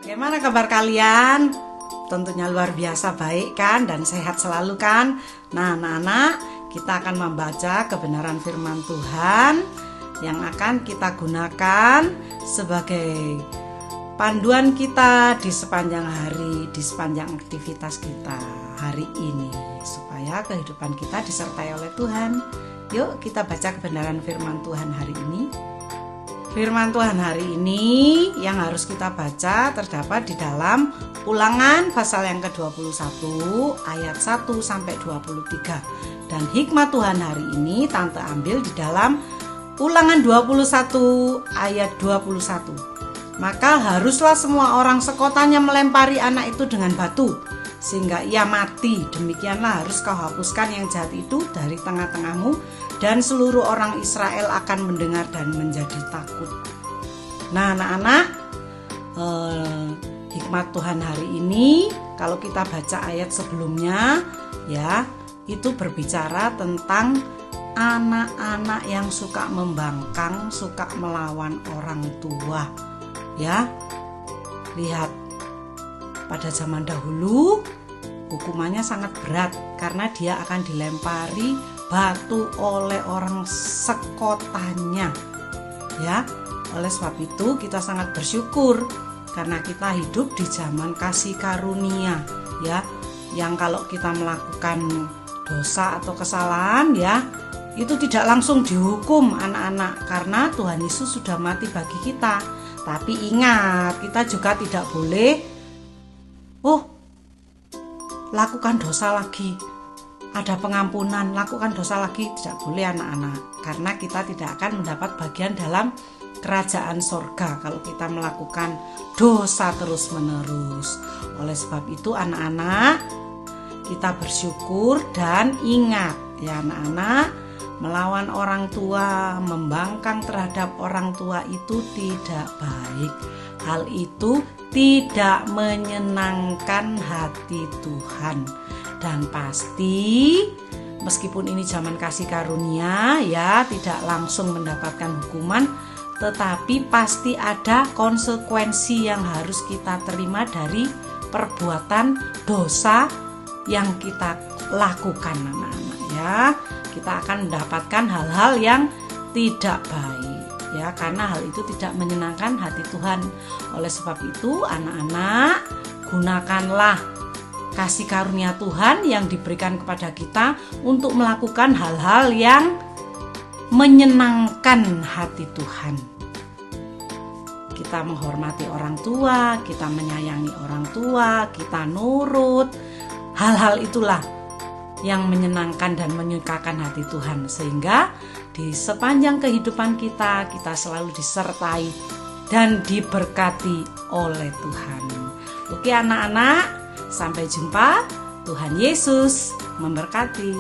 Bagaimana kabar kalian? Tentunya luar biasa baik kan dan sehat selalu kan? Nah anak-anak, kita akan membaca kebenaran firman Tuhan yang akan kita gunakan sebagai panduan kita di sepanjang hari, di sepanjang aktivitas kita hari ini, supaya kehidupan kita disertai oleh Tuhan. Yuk kita baca kebenaran firman Tuhan hari ini. Firman Tuhan hari ini yang harus kita baca terdapat di dalam Ulangan pasal yang ke-21 ayat 1 sampai 23. Dan hikmat Tuhan hari ini Tante ambil di dalam Ulangan 21 ayat 21. Maka haruslah semua orang sekotanya melempari anak itu dengan batu sehingga ia mati. Demikianlah harus kau hapuskan yang jahat itu dari tengah-tengahmu, dan seluruh orang Israel akan mendengar dan menjadi takut. Nah anak-anak, hikmat Tuhan hari ini kalau kita baca ayat sebelumnya ya, itu berbicara tentang anak-anak yang suka membangkang, suka melawan orang tua. Ya, lihat pada zaman dahulu hukumannya sangat berat karena dia akan dilempari batu oleh orang sekotanya. Ya, oleh sebab itu kita sangat bersyukur karena kita hidup di zaman kasih karunia ya, yang kalau kita melakukan dosa atau kesalahan ya, itu tidak langsung dihukum anak-anak karena Tuhan Yesus sudah mati bagi kita. Tapi ingat, kita juga tidak boleh lakukan dosa lagi, ada pengampunan, lakukan dosa lagi, tidak boleh anak-anak, karena kita tidak akan mendapat bagian dalam kerajaan sorga kalau kita melakukan dosa terus-menerus. Oleh sebab itu anak-anak, kita bersyukur dan ingat ya anak-anak, melawan orang tua, membangkang terhadap orang tua itu tidak baik. Hal itu tidak menyenangkan hati Tuhan. Dan pasti meskipun ini zaman kasih karunia ya, tidak langsung mendapatkan hukuman, tetapi pasti ada konsekuensi yang harus kita terima dari perbuatan dosa yang kita lakukan anak-anak ya. Kita akan mendapatkan hal-hal yang tidak baik ya, karena hal itu tidak menyenangkan hati Tuhan. Oleh sebab itu anak-anak, gunakanlah kasih karunia Tuhan yang diberikan kepada kita untuk melakukan hal-hal yang menyenangkan hati Tuhan. Kita menghormati orang tua, kita menyayangi orang tua, kita nurut. Hal-hal itulah yang menyenangkan dan menyukakan hati Tuhan, sehingga di sepanjang kehidupan kita selalu disertai dan diberkati oleh Tuhan. Oke anak-anak, sampai jumpa. Tuhan Yesus memberkati.